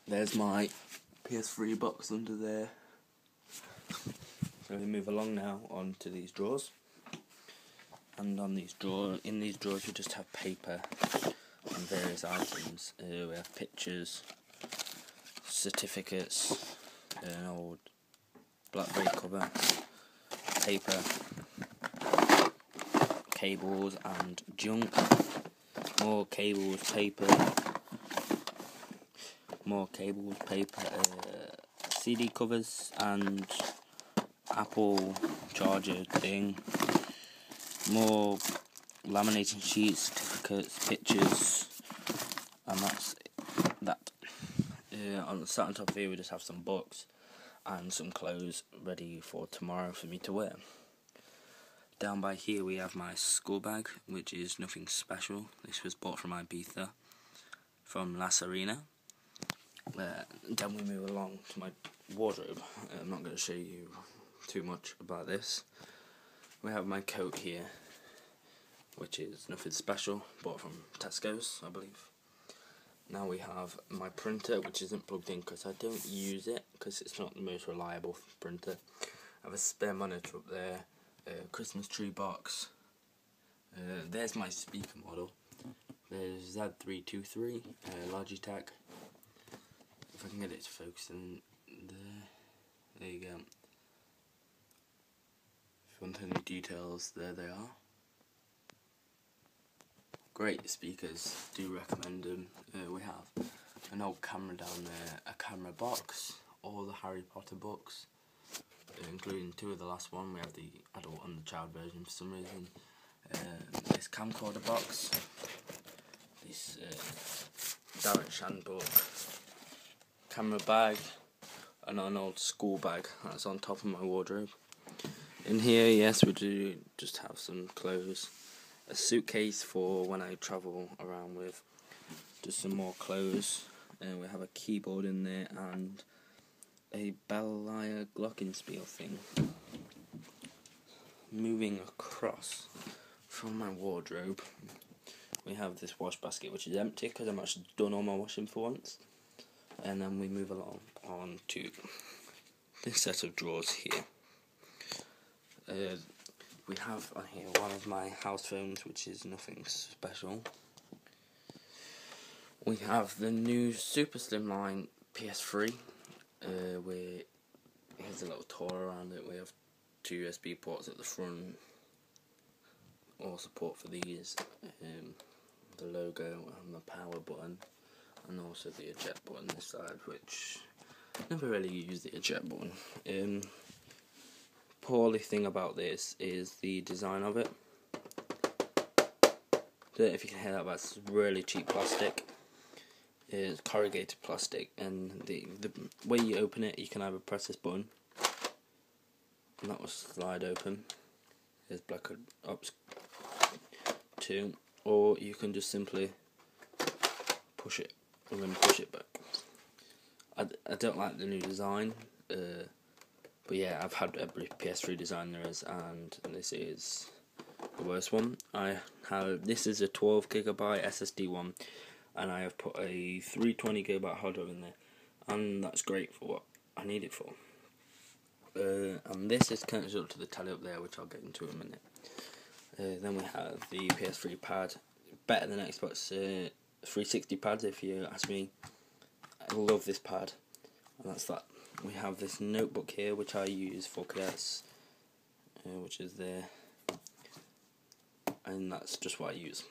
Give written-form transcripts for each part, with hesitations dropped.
There's my PS3 box under there. So we move along now onto these drawers. And in these drawers we just have paper and various items. We have pictures, certificates, an old BlackBerry cover, paper, cables and junk, more cables, paper, CD covers and Apple charger thing, more laminating sheets, certificates, pictures, and that's that. On the starting top here we just have some books and some clothes ready for tomorrow for me to wear. Down by here we have my school bag, which is nothing special. This was bought from Ibiza, from La Serena. Then we move along to my wardrobe. I'm not going to show you too much about this. We have my coat here, which is nothing special, bought from Tesco's, I believe. Now we have my printer, which isn't plugged in because I don't use it, because it's not the most reliable printer. I have a spare monitor up there, a Christmas tree box. There's my speaker model. There's Z323, Logitech. If I can get it to focus in there you go. If you want any details, there they are. Great speakers, do recommend them. We have an old camera down there, a camera box, all the Harry Potter books, including two of the last one. We have the adult and the child version for some reason. This camcorder box, this direction book, camera bag, and an old school bag that's on top of my wardrobe. In here, yes, we do just have some clothes, a suitcase for when I travel around with, just some more clothes, and we have a keyboard in there and a Bellaya glockenspiel thing. Moving across from my wardrobe, we have this wash basket which is empty because I'm actually done all my washing for once. And then we move along on to this set of drawers here. We have on here one of my house phones, which is nothing special. We have the new super slimline PS3. Here's a little tour around it. We have two USB ports at the front, all support for these, the logo and the power button, and also the eject button this side, which I never really use the eject button. Poorly thing about this is the design of it. Don't know if you can hear that, but it's really cheap plastic. It's corrugated plastic, and the way you open it, you can either press this button, and that will slide open. There's black ops 2, or you can just simply push it and then push it back. I don't like the new design, but yeah, I've had every PS3 design there is, and this is the worst one. This is a 12GB SSD one, and I have put a 320GB hard drive in there, and that's great for what I need it for. And this is connected up to the telly up there, which I'll get into in a minute. Then we have the PS3 pad, better than Xbox 360 pads if you ask me. I love this pad, and that's that. We have this notebook here which I use for cadets, which is there, and that's just what I use.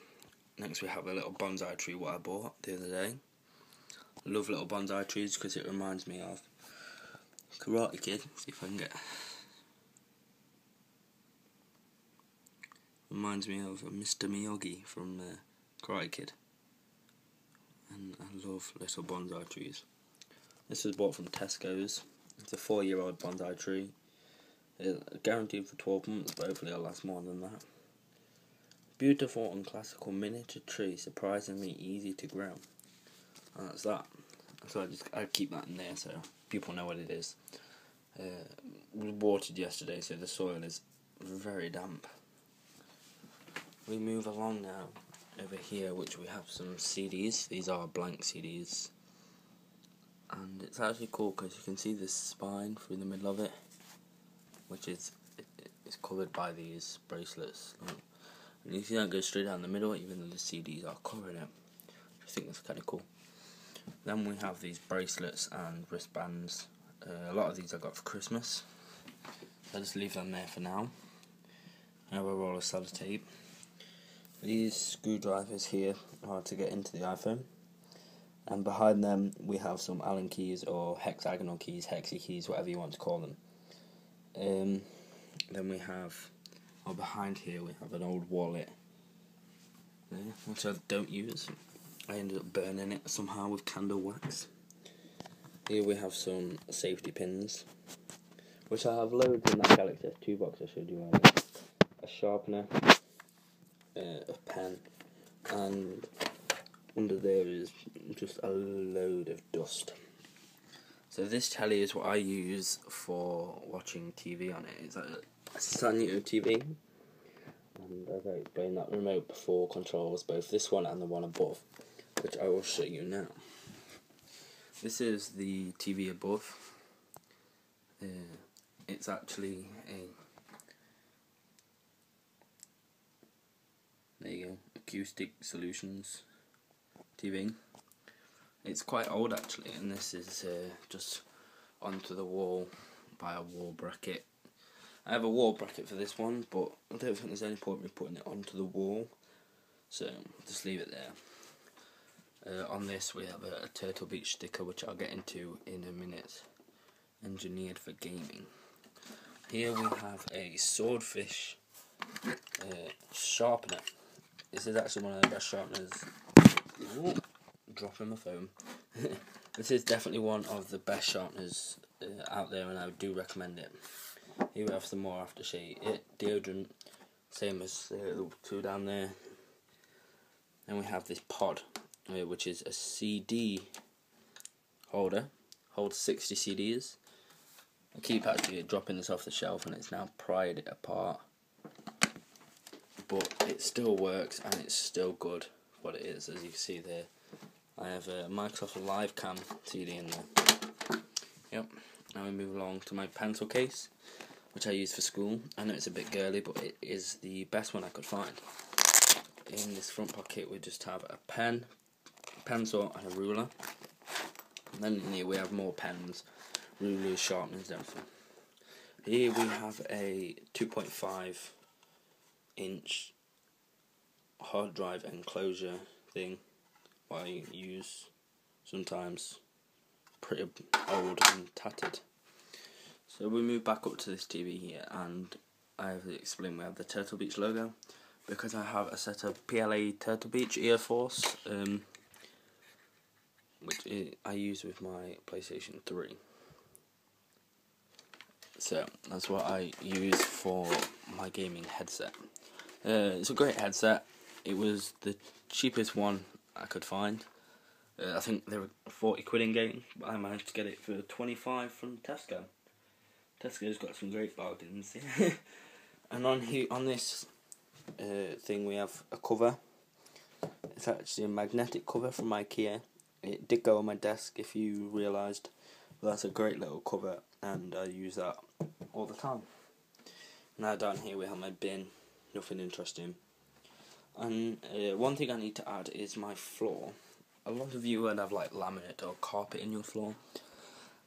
Next we have a little bonsai tree what I bought the other day. I love little bonsai trees because it reminds me of Karate Kid. See if I can get. Reminds me of Mr. Miyagi from Karate Kid. And I love little bonsai trees. This was bought from Tesco's. It's a 4-year-old bonsai tree. It's guaranteed for 12 months, but hopefully it'll last more than that. Beautiful and classical miniature tree, surprisingly easy to grow. And that's that. So I keep that in there so people know what it is. It was watered yesterday, so the soil is very damp. We move along now over here, which we have some CDs. These are blank CDs. and it's actually cool because you can see this spine through the middle of it, which is it's covered by these bracelets. And you see that goes straight down the middle, even though the CDs are covering it. I think that's kind of cool. Then we have these bracelets and wristbands. A lot of these I got for Christmas. I'll just leave them there for now. I have a roll of sellotape. These screwdrivers here are to get into the iPhone. And behind them we have some Allen keys or hexagonal keys, hexy keys, whatever you want to call them. Then we have, behind here we have an old wallet there, which I don't use. I ended up burning it somehow with candle wax. Here we have some safety pins, which I have loads in that Galaxy S2 box I showed you earlier. A sharpener, a pen, and under there is just a load of dust. So this telly is what I use for watching TV on it. It's a Sanyo TV, and as I explained, that remote before controls both this one and the one above, which I will show you now. This is the TV above. It's actually there you go, Acoustic Solutions TV. It's quite old actually, and this is just onto the wall by a wall bracket. I have a wall bracket for this one, but I don't think there's any point in me putting it onto the wall, so just leave it there. On this we have a Turtle Beach sticker, which I'll get into in a minute, engineered for gaming. Here we have a swordfish sharpener. This is actually one of the best sharpeners. Ooh, dropping my phone. This is definitely one of the best sharpeners out there, and I do recommend it. Here we have some more aftershave deodorant, same as the two down there. Then we have this pod, which is a CD holder, holds 60 CDs. I keep actually dropping this off the shelf, and it's now pried it apart, but it still works and it's still good what it is. As you can see there, I have a Microsoft Live Cam CD in there. Yep. Now we move along to my pencil case, which I use for school. I know it's a bit girly, but it is the best one I could find. In this front pocket we just have a pen, pencil and a ruler. And then in here we have more pens, rulers, sharpeners, everything. Here we have a 2.5 inch hard drive enclosure thing, what I use sometimes, pretty old and tattered. So we move back up to this TV here, and I have to explain we have the Turtle Beach logo, because I have a set of PLA Turtle Beach Air Force, which I use with my PlayStation 3. So that's what I use for my gaming headset. It's a great headset. It was the cheapest one I could find. I think they were 40 quid in game, but I managed to get it for 25 from Tesco. Tesco's got some great bargains. And on this thing we have a cover. It's actually a magnetic cover from IKEA. It did go on my desk, if you realised. But that's a great little cover, and I use that all the time. Now down here we have my bin. Nothing interesting. And one thing I need to add is my floor. A lot of you would have like laminate or carpet in your floor,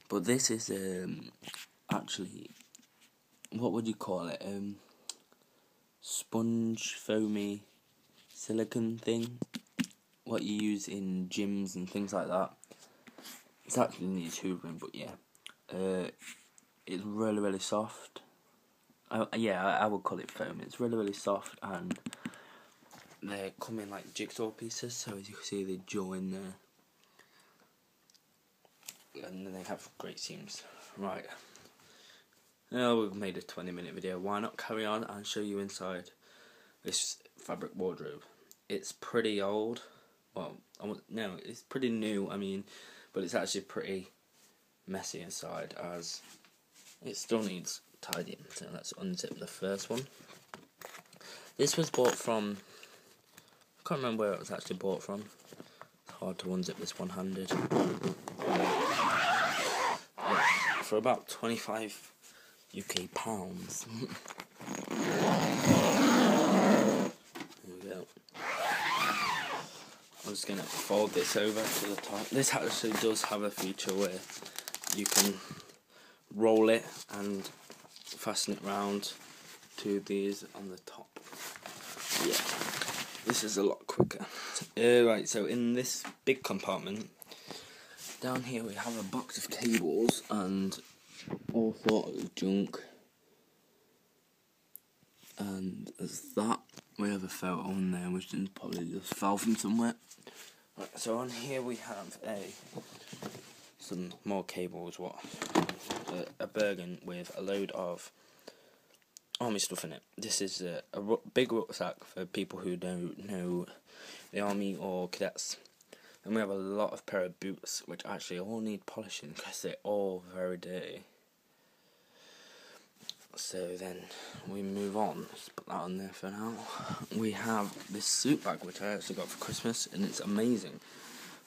but this is actually, what would you call it? Sponge, foamy, silicone thing. What you use in gyms and things like that. It's actually needs hoovering, but yeah, it's really, really soft. I would call it foam. It's really, really soft, and they come in like jigsaw pieces, so as you can see they join there, and they have great seams. Right, now we've made a 20-minute video, why not carry on and show you inside this fabric wardrobe. It's pretty old, well, no, it's pretty new, I mean, but it's actually pretty messy inside, as it still needs tidying. So let's unzip the first one. This was bought from, I can't remember where it was actually bought from. It's hard to unzip this one-handed. for about 25 UK pounds. There we go. I'm just going to fold this over to the top. This actually does have a feature where you can roll it and fasten it round to these on the top. Yeah, this is a lot quicker. Right, so in this big compartment, down here we have a box of cables and all sort of junk. And as that, we have a photo on there which probably just fell from somewhere. Right, so on here we have some more cables, a Bergen with a load of army stuff in it. This is a big rucksack for people who don't know the army or cadets. And we have a lot of pair of boots which actually all need polishing because they're all very dirty. So then we move on. Let's put that on there for now. We have this suit bag which I actually got for Christmas, and it's amazing.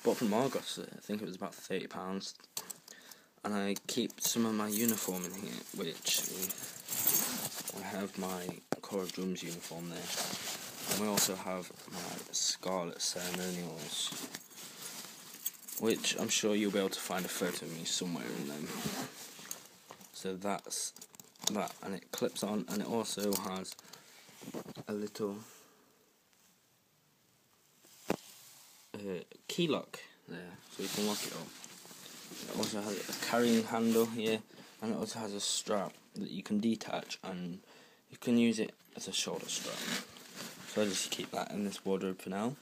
Bought from Argos, I think it was about £30. And I keep some of my uniform in here, which I have my Corps of Drums uniform there. And we also have my Scarlet Ceremonials, which I'm sure you'll be able to find a photo of me somewhere in them. So that's that, and it clips on, and it also has a little key lock there, so you can lock it up. It also has a carrying handle here, and it also has a strap that you can detach, and you can use it as a shoulder strap. So I just keep that in this wardrobe for now.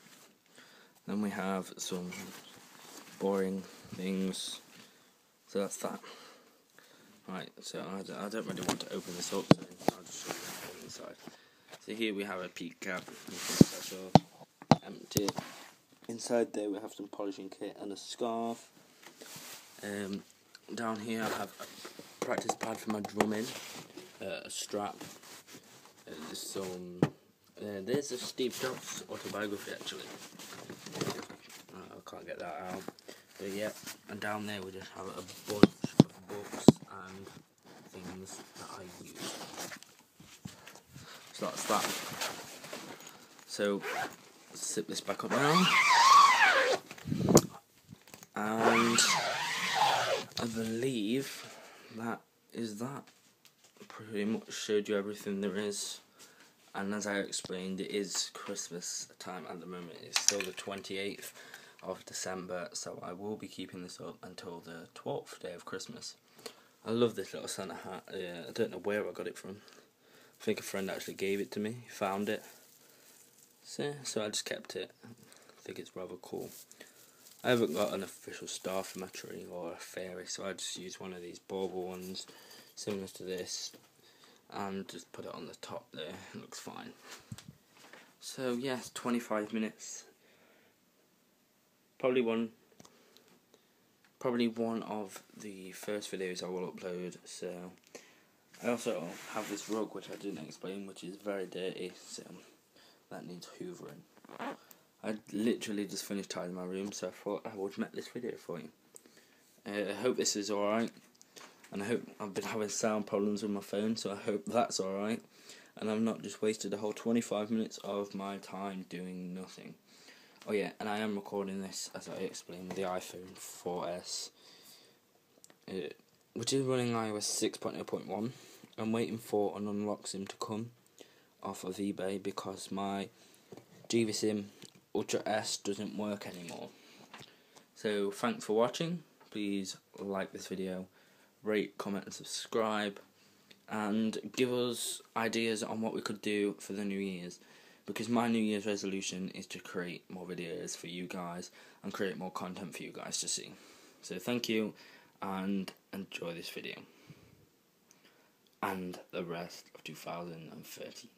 Then we have some boring things, so that's that. Right, so I don't really want to open this up, so I'll just show you what's inside. So here we have a peak cap, empty. Inside there we have some polishing kit and a scarf. Down here I have a practice pad for my drumming, a strap, there's a Steve Jobs autobiography actually. I can't get that out. But yeah, and down there we just have a bunch of books and things that I use. So that's that. So let's zip this back up now. And I believe that is that. Pretty much showed you everything there is. And as I explained, it is Christmas time at the moment. It's still the 28th of December, so I will be keeping this up until the 12th day of Christmas. I love this little Santa hat. I don't know where I got it from. I think a friend actually gave it to me, found it. So I just kept it. I think it's rather cool. I haven't got an official star for my tree or a fairy, so I just use one of these bauble ones, similar to this, and just put it on the top there. It looks fine. So yes, 25 minutes. Probably one of the first videos I will upload. So I also have this rug which I didn't explain, which is very dirty, so that needs hoovering. I literally just finished tidying my room, so I thought I would make this video for you. I hope this is alright, and I hope I've been having sound problems with my phone, so I hope that's alright, and I've not just wasted a whole 25 minutes of my time doing nothing. Oh yeah, and I am recording this, as I explained, with the iPhone 4S, which is running iOS 6.0.1. I'm waiting for an unlock SIM to come off of eBay because my GVSIM Ultra S doesn't work anymore. So thanks for watching. Please like this video, rate, comment and subscribe, and give us ideas on what we could do for the New Year's, because my New Year's resolution is to create more videos for you guys and create more content for you guys to see. So thank you, and enjoy this video and the rest of 2030.